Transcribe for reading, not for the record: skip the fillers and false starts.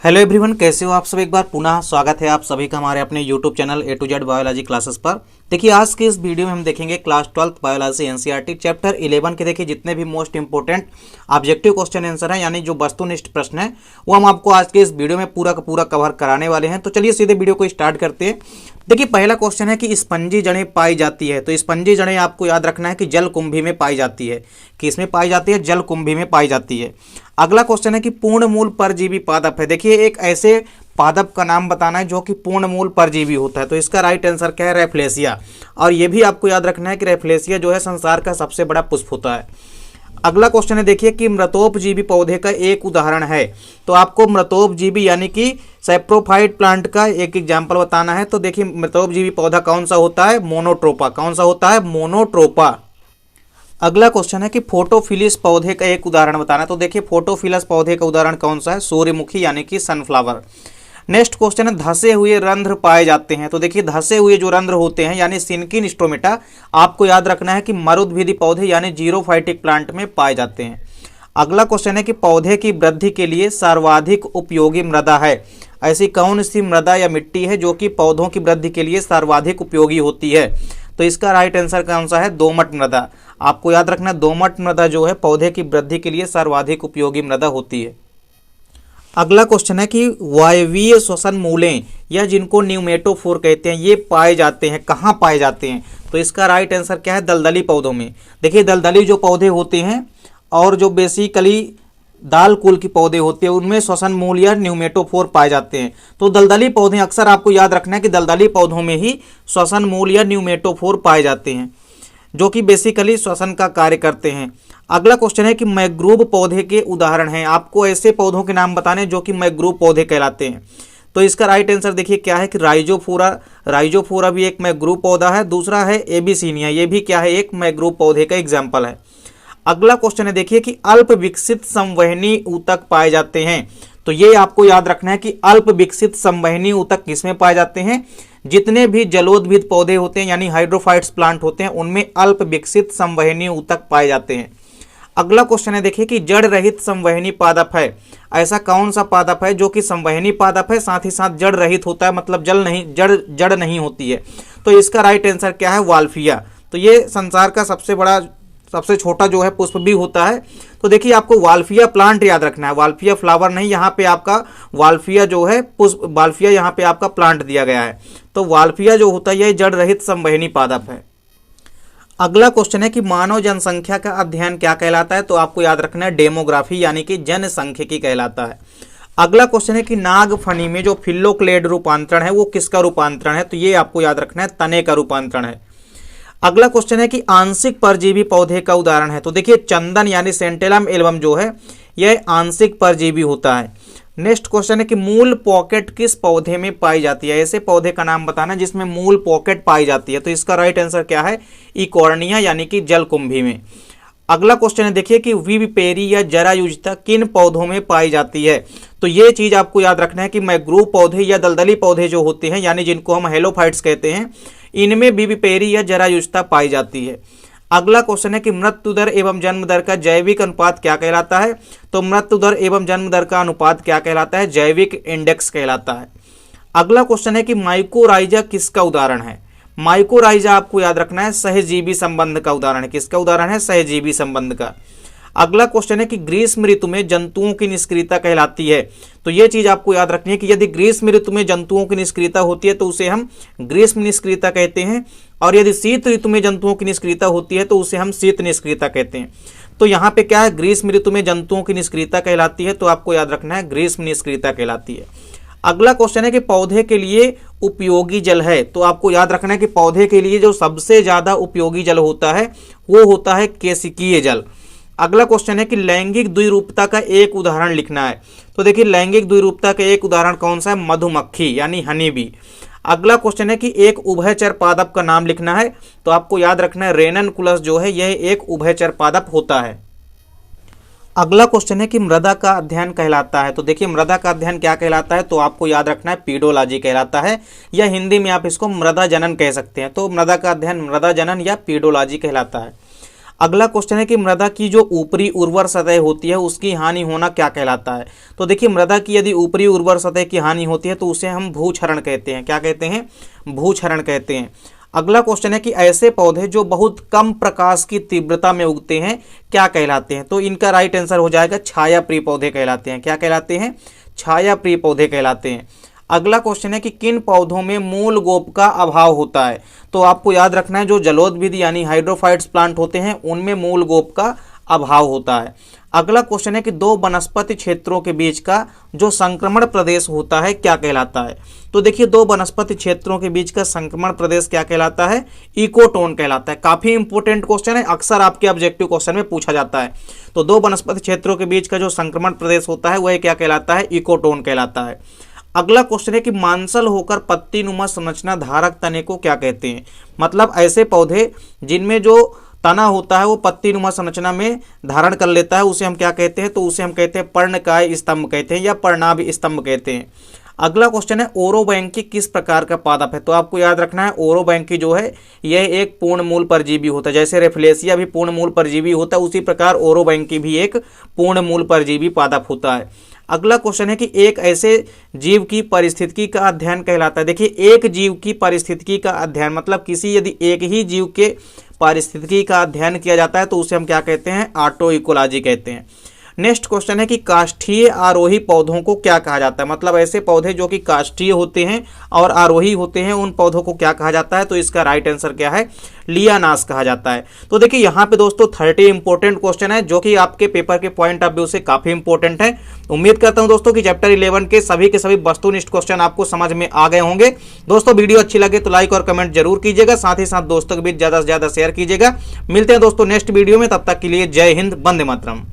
Hello everyone, कैसे हो आप सब। एक बार पुनः स्वागत है आप सभी का हमारे अपने YouTube channel A to Z biology classes पर। देखिए आज की इस वीडियो में हम देखेंगे क्लास 12 बायोलॉजी एनसीईआरटी चैप्टर 11 के देखिए जितने भी most important objective question answer हैं, यानी जो वस्तुनिष्ठ प्रश्न है वो हम आपको आज के इस वीडियो में पूरा का पूरा कवर कराने वाले हैं। तो चलिए सीधे वीडियो को स्टार्ट करते हैं। देखिए पहला क्वेश्चन है कि स्पंजी जड़ें पाई जाती है। तो स्पंजी जड़ें आपको याद रखना है कि जलकुंभी में पाई जाती है। किसमें पाई जाती है? जलकुंभी में पाई जाती है। अगला क्वेश्चन है कि पूर्णमूल परजीवी पादप है। देखिए एक ऐसे पादप का नाम बताना है जो कि पूर्णमूल परजीवी होता है। तो इसका राइट आंसर क्या है? रेफ्लेशिया। और ये भी आपको याद रखना है कि रेफ्लेशिया जो है संसार का सबसे बड़ा पुष्प होता है। अगला क्वेश्चन है देखिए कि मृतोपजीवी पौधे का एक उदाहरण है। तो आपको मृतोपजीवी यानी कि सैप्रोफाइट प्लांट का एक एग्जाम्पल बताना है। तो देखिए मृतोपजीवी पौधा कौन सा होता है? मोनोट्रोपा। कौन सा होता है? मोनोट्रोपा। अगला क्वेश्चन है कि फोटोफिलिस पौधे का एक उदाहरण बताना है। तो देखिए फोटोफिलस पौधे का उदाहरण कौन सा है? सूर्यमुखी यानी कि सनफ्लावर। नेक्स्ट क्वेश्चन है धसे हुए रंध्र पाए जाते हैं। तो देखिए धसे हुए जो रंध्र होते हैं यानी सिनकिन स्टोमेटा, आपको याद रखना है कि मरुद्भिदी पौधे यानी जीरोफाइटिक प्लांट में पाए जाते हैं। अगला क्वेश्चन है कि पौधे की वृद्धि के लिए सर्वाधिक उपयोगी मृदा है। ऐसी कौन सी मृदा या मिट्टी है जो कि पौधों की वृद्धि के लिए सर्वाधिक उपयोगी होती है? तो इसका राइट आंसर कौन सा है? दोमट मृदा। आपको याद रखना है दोमट मृदा जो है पौधे की वृद्धि के लिए सर्वाधिक उपयोगी मृदा होती है। अगला क्वेश्चन है कि वायवीय श्वसन मूलें या जिनको न्यूमेटोफोर कहते हैं ये पाए जाते हैं, कहाँ पाए जाते हैं? तो इसका राइट आंसर क्या है? दलदली पौधों में। देखिए दलदली जो पौधे होते हैं और जो बेसिकली दाल कुल की पौधे होते हैं उनमें श्वसन मूल या न्यूमेटोफोर पाए जाते हैं। तो दलदली पौधे अक्सर आपको याद रखना है कि दलदली पौधों में ही श्वसन मूल या न्यूमेटोफोर पाए जाते हैं जो कि बेसिकली श्वसन का कार्य करते हैं। अगला क्वेश्चन है कि मैंग्रोव पौधे के उदाहरण हैं। आपको ऐसे पौधों के नाम बताने जो कि मैंग्रोव पौधे कहलाते हैं। तो इसका राइट आंसर देखिए क्या है कि राइजोफोरा। राइजोफोरा भी एक मैंग्रोव पौधा है। दूसरा है एबीसीनिया, ये भी क्या है? एक मैंग्रोव पौधे का एग्जाम्पल है। अगला क्वेश्चन है देखिए कि अल्प विकसित संवहनी ऊतक पाए जाते हैं। तो ये आपको याद रखना है कि अल्प विकसित संवहनी ऊतक किसमें पाए जाते हैं? जितने भी जलोद्भिद पौधे होते हैं यानी हाइड्रोफाइट्स प्लांट होते हैं उनमें अल्प विकसित संवहनी ऊतक पाए जाते हैं। अगला क्वेश्चन है देखिए कि जड़ रहित संवहनी पादप है। ऐसा कौन सा पादप है जो कि संवहनी पादप है साथ ही साथ जड़ रहित होता है, मतलब जड़ नहीं होती है? तो इसका राइट आंसर क्या है? वाल्फिया। तो ये संसार का सबसे छोटा जो है पुष्प भी होता है। तो देखिए आपको वाल्फिया प्लांट याद रखना है, वाल्फिया फ्लावर नहीं, यहाँ पे आपका वाल्फिया जो है पुष्प, वाल्फिया यहाँ पे आपका प्लांट दिया गया है। तो वाल्फिया जो होता है यह जड़ रहित संवहनी पादप है। अगला क्वेश्चन है कि मानव जनसंख्या का अध्ययन क्या कहलाता है? तो आपको याद रखना है डेमोग्राफी यानी कि जनसांख्यिकी कहलाता है। अगला क्वेश्चन है कि नागफनी में जो फिल्लोक्लेड रूपांतरण है वो किसका रूपांतरण है? तो ये आपको याद रखना है तने का रूपांतरण है। अगला क्वेश्चन है कि आंशिक परजीवी पौधे का उदाहरण है। तो देखिए चंदन यानी सेंटेलम एल्बम जो है यह आंशिक परजीवी होता है। नेक्स्ट क्वेश्चन है कि मूल पॉकेट किस पौधे में पाई जाती है? ऐसे पौधे का नाम बताना जिसमें मूल पॉकेट पाई जाती है। तो इसका राइट आंसर क्या है? इकॉर्निया यानी कि जलकुंभी में। अगला क्वेश्चन है देखिए कि विविपेरी या जरायुजता किन पौधों में पाई जाती है? तो ये चीज आपको याद रखना है कि मैंग्रोव पौधे या दलदली पौधे जो होते हैं यानी जिनको हम हेलोफाइट्स कहते हैं इनमें विविपेरी या जरायुजता पाई जाती है। अगला क्वेश्चन है कि मृत्यु दर एवं जन्म दर का जैविक अनुपात क्या कहलाता है? तो मृत्यु दर एवं जन्म दर का अनुपात क्या कहलाता है? जैविक इंडेक्स कहलाता है। अगला क्वेश्चन है कि माइकोराइजा किसका उदाहरण है? माइकोराइजा आपको याद रखना है सहजीवी संबंध का उदाहरण है। किसका उदाहरण है? सहजीवी संबंध का। अगला क्वेश्चन है कि ग्रीष्म ऋतु में जंतुओं की निष्क्रियता कहलाती है। तो ये चीज आपको याद रखनी है कि यदि ग्रीष्म ऋतु में जंतुओं की निष्क्रियता होती है तो उसे हम ग्रीष्म निष्क्रियता कहते हैं, और यदि शीत ऋतु में जंतुओं की निष्क्रियता होती है तो उसे हम शीत निष्क्रियता कहते हैं। तो यहाँ पे क्या है? ग्रीष्म ऋतु में जंतुओं की निष्क्रियता कहलाती है, तो आपको याद रखना है ग्रीष्म निष्क्रियता कहलाती है। अगला क्वेश्चन है कि पौधे के लिए उपयोगी जल है। तो आपको याद रखना है कि पौधे के लिए जो सबसे ज्यादा उपयोगी जल होता है वो होता है केशिकीय जल। अगला क्वेश्चन है कि लैंगिक द्विरूपता का एक उदाहरण लिखना है। तो देखिए लैंगिक द्विरूपता का एक उदाहरण कौन सा है? मधुमक्खी यानी हनी बी। अगला क्वेश्चन है कि एक उभयचर पादप का नाम लिखना है। तो आपको याद रखना है रेननकुलस जो है यह एक उभयचर पादप होता है। अगला क्वेश्चन है कि मृदा का अध्ययन कहलाता है। तो देखिए मृदा का अध्ययन क्या कहलाता है? तो आपको याद रखना है पीडोलॉजी कहलाता है, या हिंदी में आप इसको मृदा जनन कह सकते हैं। तो मृदा का अध्ययन मृदा जनन या पीडोलॉजी कहलाता है। अगला क्वेश्चन है कि मृदा की जो ऊपरी उर्वर सतह होती है उसकी हानि होना क्या कहलाता है। तो देखिए मृदा की यदि ऊपरी उर्वर सतह की हानि होती है तो उसे हम भूक्षरण कहते हैं। क्या कहते हैं? भूक्षरण कहते हैं। अगला क्वेश्चन है कि ऐसे पौधे जो बहुत कम प्रकाश की तीव्रता में उगते हैं क्या कहलाते हैं। तो इनका राइट आंसर हो जाएगा छाया प्रिय पौधे कहलाते हैं। क्या कहलाते हैं? छाया प्रिय पौधे कहलाते हैं। अगला क्वेश्चन है कि किन पौधों में मूल गोप का अभाव होता है। तो आपको याद रखना है जो जलोदविद यानी हाइड्रोफाइट्स प्लांट होते हैं उनमें मूल गोप का अभाव होता है। अगला क्वेश्चन है कि दो वनस्पति क्षेत्रों के बीच का जो संक्रमण प्रदेश होता है क्या कहलाता है। तो देखिए दो वनस्पति क्षेत्रों के बीच का संक्रमण प्रदेश क्या कहलाता है? इकोटोन कहलाता है। काफी इंपॉर्टेंट क्वेश्चन है, अक्सर आपके ऑब्जेक्टिव क्वेश्चन में पूछा जाता है। तो दो वनस्पति क्षेत्रों के बीच का जो संक्रमण प्रदेश होता है वह क्या कहलाता है? इकोटोन कहलाता है। अगला क्वेश्चन है कि मांसल होकर पत्ती नुमा संरचना धारक तने को क्या कहते हैं। मतलब ऐसे पौधे जिनमें जो तना होता है वो पत्ती नुमा संरचना में धारण कर लेता है उसे हम क्या कहते हैं? तो उसे हम कहते हैं पर्णकाय स्तंभ कहते हैं या पर्णाभ स्तंभ कहते हैं। अगला क्वेश्चन है ओरोबैंकी किस प्रकार का पादप है। तो आपको याद रखना है ओरोबैंकी जो है यह एक पूर्ण मूल परजीवी होता है। जैसे रेफ्लेसिया भी पूर्ण मूल परजीवी होता है उसी प्रकार ओरोबैंकी भी एक पूर्ण मूल परजीवी पादप होता है। अगला क्वेश्चन है कि एक ऐसे जीव की पारिस्थितिकी का अध्ययन कहलाता है। देखिए एक जीव की पारिस्थितिकी का अध्ययन मतलब किसी यदि एक ही जीव के पारिस्थितिकी का अध्ययन किया जाता है तो उसे हम क्या कहते हैं? ऑटो इकोलॉजी कहते हैं। नेक्स्ट क्वेश्चन है कि काष्ठीय आरोही पौधों को क्या कहा जाता है। मतलब ऐसे पौधे जो कि काष्ठीय होते हैं और आरोही होते हैं उन पौधों को क्या कहा जाता है। तो इसका राइट आंसर क्या है? लियानास कहा जाता है। तो देखिए यहाँ पे दोस्तों 30 इंपॉर्टेंट क्वेश्चन है जो कि आपके पेपर के पॉइंट ऑफ व्यू से काफी इंपॉर्टेंट है। उम्मीद करता हूं दोस्तों कि चैप्टर 11 के सभी वस्तुनिष्ठ क्वेश्चन आपको समझ में आ गए होंगे। दोस्तों वीडियो अच्छी लगे तो लाइक और कमेंट जरूर कीजिएगा, साथ ही साथ दोस्तों के बीच ज्यादा से ज्यादा शेयर कीजिएगा। मिलते हैं दोस्तों नेक्स्ट वीडियो में, तब तक के लिए जय हिंद, वंदे मातरम।